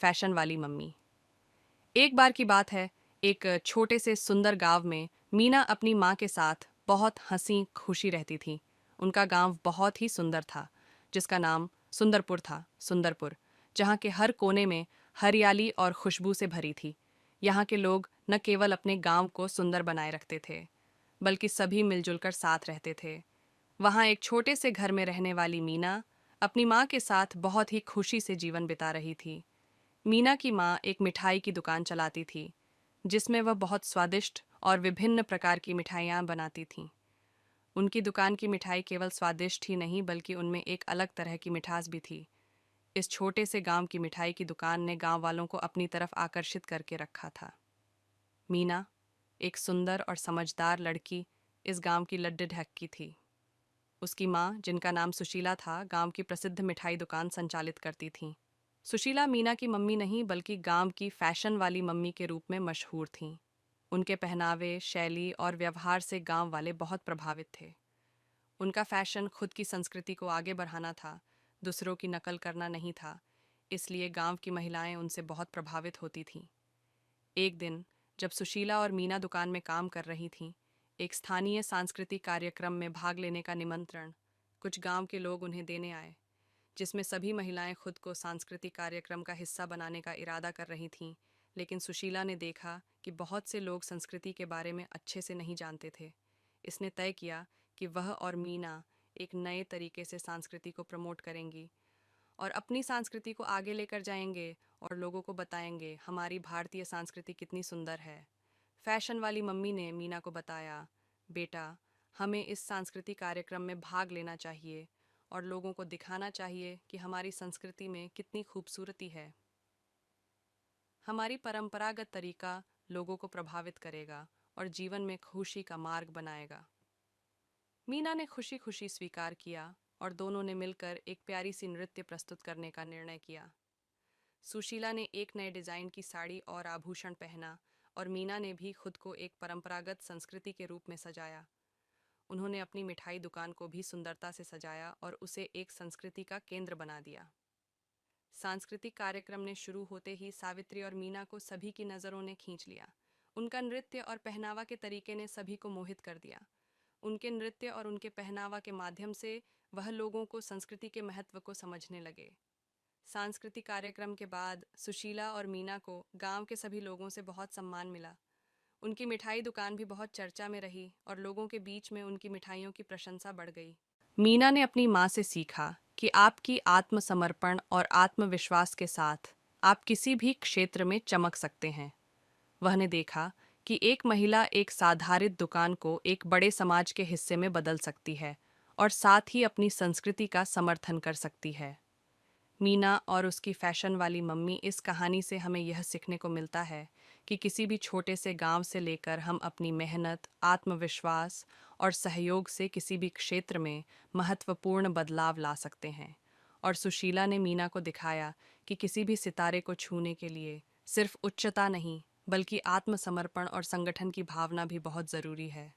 Fashion वाली mummy. एक बार की बात है, एक छोटे से सुंदर गांव में मीना अपनी माँ के साथ बहुत हंसी खुशी रहती थी। उनका गांव बहुत ही सुंदर था, जिसका नाम सुंदरपुर था। सुंदरपुर, जहाँ के हर कोने में हरियाली और खुशबू से भरी थी। यहाँ के लोग न केवल अपने गांव को सुंदर बनाए रखते थे, बल्कि सभी मिलजुल कर साथ रहते थे। वहाँ एक छोटे से घर में रहने वाली मीना अपनी माँ के साथ बहुत ही खुशी से जीवन बिता रही थी। मीना की माँ एक मिठाई की दुकान चलाती थी, जिसमें वह बहुत स्वादिष्ट और विभिन्न प्रकार की मिठाइयाँ बनाती थीं। उनकी दुकान की मिठाई केवल स्वादिष्ट ही नहीं, बल्कि उनमें एक अलग तरह की मिठास भी थी। इस छोटे से गांव की मिठाई की दुकान ने गांव वालों को अपनी तरफ आकर्षित करके रखा था। मीना, एक सुंदर और समझदार लड़की, इस गांव की लड्डू ढक्की थी। उसकी माँ, जिनका नाम सुशीला था, गांव की प्रसिद्ध मिठाई दुकान संचालित करती थीं। सुशीला मीना की मम्मी नहीं, बल्कि गांव की फैशन वाली मम्मी के रूप में मशहूर थीं। उनके पहनावे, शैली और व्यवहार से गांव वाले बहुत प्रभावित थे। उनका फैशन खुद की संस्कृति को आगे बढ़ाना था, दूसरों की नकल करना नहीं था। इसलिए गांव की महिलाएं उनसे बहुत प्रभावित होती थीं। एक दिन, जब सुशीला और मीना दुकान में काम कर रही थीं, एक स्थानीय सांस्कृतिक कार्यक्रम में भाग लेने का निमंत्रण कुछ गांव के लोग उन्हें देने आए, जिसमें सभी महिलाएं खुद को सांस्कृतिक कार्यक्रम का हिस्सा बनाने का इरादा कर रही थीं। लेकिन सुशीला ने देखा कि बहुत से लोग संस्कृति के बारे में अच्छे से नहीं जानते थे। इसने तय किया कि वह और मीना एक नए तरीके से संस्कृति को प्रमोट करेंगी और अपनी संस्कृति को आगे लेकर जाएंगे और लोगों को बताएंगे हमारी भारतीय संस्कृति कितनी सुंदर है। फैशन वाली मम्मी ने मीना को बताया, बेटा, हमें इस सांस्कृतिक कार्यक्रम में भाग लेना चाहिए और लोगों को दिखाना चाहिए कि हमारी संस्कृति में कितनी खूबसूरती है। हमारी परंपरागत तरीका लोगों को प्रभावित करेगा और जीवन में खुशी का मार्ग बनाएगा। मीना ने खुशी खुशी स्वीकार किया और दोनों ने मिलकर एक प्यारी सी नृत्य प्रस्तुत करने का निर्णय किया। सुशीला ने एक नए डिजाइन की साड़ी और आभूषण पहना और मीना ने भी खुद को एक परंपरागत संस्कृति के रूप में सजाया। उन्होंने अपनी मिठाई दुकान को भी सुंदरता से सजाया और उसे एक संस्कृति का केंद्र बना दिया। सांस्कृतिक कार्यक्रम ने शुरू होते ही सावित्री और मीना को सभी की नज़रों ने खींच लिया। उनका नृत्य और पहनावा के तरीके ने सभी को मोहित कर दिया। उनके नृत्य और उनके पहनावा के माध्यम से वह लोगों को संस्कृति के महत्व को समझने लगे। सांस्कृतिक कार्यक्रम के बाद सुशीला और मीना को गांव के सभी लोगों से बहुत सम्मान मिला। उनकी मिठाई दुकान भी बहुत चर्चा में रही और लोगों के बीच में उनकी मिठाइयों की प्रशंसा बढ़ गई। मीना ने अपनी माँ से सीखा कि आपकी आत्मसमर्पण और आत्मविश्वास के साथ आप किसी भी क्षेत्र में चमक सकते हैं। वह ने देखा कि एक महिला एक साधारित दुकान को एक बड़े समाज के हिस्से में बदल सकती है और साथ ही अपनी संस्कृति का समर्थन कर सकती है। मीना और उसकी फैशन वाली मम्मी, इस कहानी से हमें यह सीखने को मिलता है कि किसी भी छोटे से गांव से लेकर हम अपनी मेहनत, आत्मविश्वास और सहयोग से किसी भी क्षेत्र में महत्वपूर्ण बदलाव ला सकते हैं। और सुशीला ने मीना को दिखाया कि किसी भी सितारे को छूने के लिए सिर्फ उच्चता नहीं, बल्कि आत्मसमर्पण और संगठन की भावना भी बहुत ज़रूरी है।